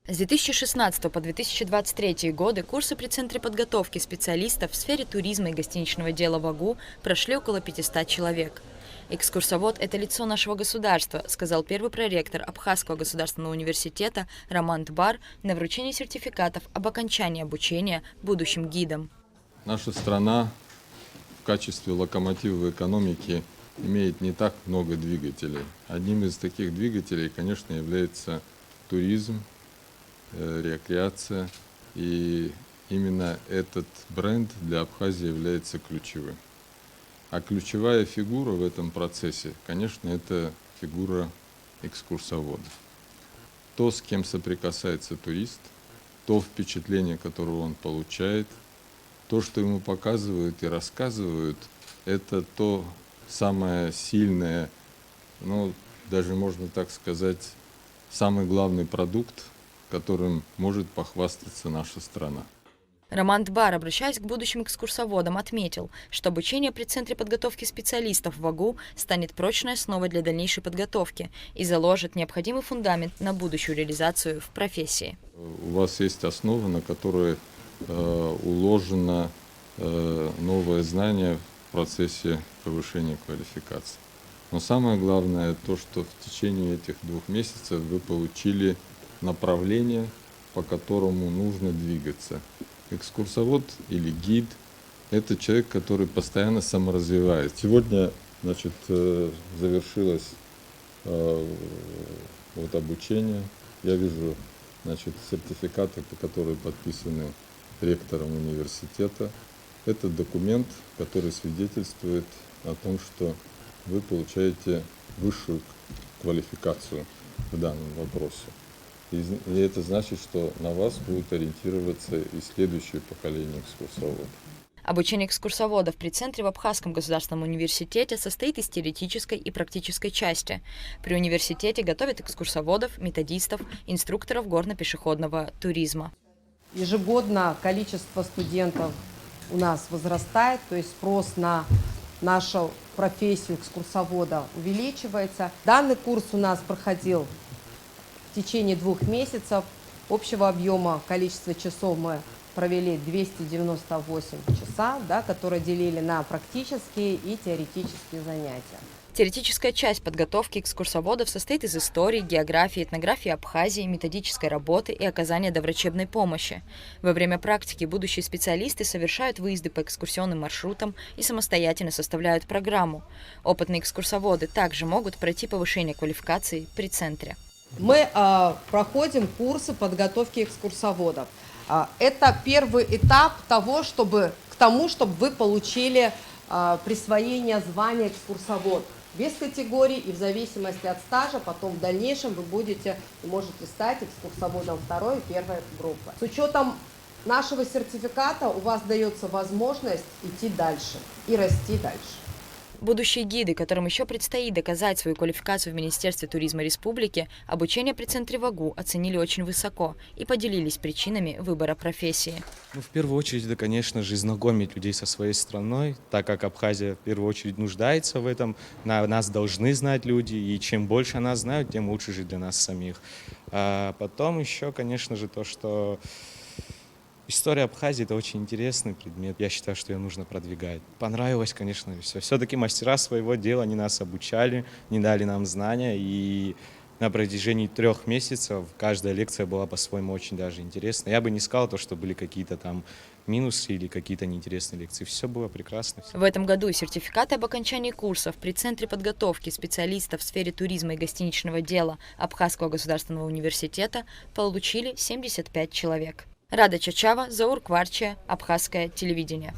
С 2016 по 2023 годы курсы при Центре подготовки специалистов в сфере туризма и гостиничного дела в АГУ прошли около 500 человек. «Экскурсовод – это лицо нашего государства», сказал первый проректор Абхазского государственного университета Роман Тбар на вручении сертификатов об окончании обучения будущим гидам. Наша страна в качестве локомотива экономики имеет не так много двигателей. Одним из таких двигателей, конечно, является туризм, рекреация. И именно этот бренд для Абхазии является ключевым. А ключевая фигура в этом процессе, конечно, это фигура экскурсовода. То, с кем соприкасается турист, то впечатление, которое он получает, то, что ему показывают и рассказывают, это то самое сильное, даже можно так сказать, самый главный продукт, которым может похвастаться наша страна. Роман Тбар, обращаясь к будущим экскурсоводам, отметил, что обучение при Центре подготовки специалистов в АГУ станет прочной основой для дальнейшей подготовки и заложит необходимый фундамент на будущую реализацию в профессии. У вас есть основа, на которой уложено новое знание в процессе повышения квалификации. Но самое главное то, что в течение этих 2 месяцев вы получили направление, по которому нужно двигаться. Экскурсовод или гид – это человек, который постоянно саморазвивается. Сегодня, завершилось обучение. Я вижу, сертификаты, которые подписаны ректором университета. Это документ, который свидетельствует о том, что вы получаете высшую квалификацию в данном вопросе. И это значит, что на вас будут ориентироваться и следующее поколение экскурсоводов. Обучение экскурсоводов при Центре в Абхазском государственном университете состоит из теоретической и практической части. При университете готовят экскурсоводов, методистов, инструкторов горно-пешеходного туризма. Ежегодно количество студентов у нас возрастает, то есть спрос на нашу профессию экскурсовода увеличивается. Данный курс у нас проходил в течение 2 месяцев. Общего объема количества часов мы провели 298 часа, которые делили на практические и теоретические занятия. Теоретическая часть подготовки экскурсоводов состоит из истории, географии, этнографии Абхазии, методической работы и оказания доврачебной помощи. Во время практики будущие специалисты совершают выезды по экскурсионным маршрутам и самостоятельно составляют программу. Опытные экскурсоводы также могут пройти повышение квалификации при Центре. Мы проходим курсы подготовки экскурсоводов. Это первый этап к тому, чтобы вы получили присвоение звания экскурсовод без категорий и в зависимости от стажа. Потом в дальнейшем вы можете стать экскурсоводом 2-й и 1-й группы. С учетом нашего сертификата у вас дается возможность идти дальше и расти дальше. Будущие гиды, которым еще предстоит доказать свою квалификацию в Министерстве туризма республики, обучение при Центре в АГУ оценили очень высоко и поделились причинами выбора профессии. В первую очередь, конечно же, знакомить людей со своей страной, так как Абхазия в первую очередь нуждается в этом. Нас должны знать люди, и чем больше нас знают, тем лучше жить для нас самих. А потом еще, конечно же, то, что история Абхазии – это очень интересный предмет. Я считаю, что ее нужно продвигать. Понравилось, конечно, все. Все-таки мастера своего дела, они нас обучали, не дали нам знания. И на протяжении 3 месяцев каждая лекция была по-своему очень даже интересна. Я бы не сказал, что были какие-то там минусы или какие-то неинтересные лекции. Все было прекрасно. В этом году сертификаты об окончании курсов при Центре подготовки специалистов в сфере туризма и гостиничного дела Абхазского государственного университета получили 75 человек. Рада Чачава, Заур Кварчия, Абхазское телевидение.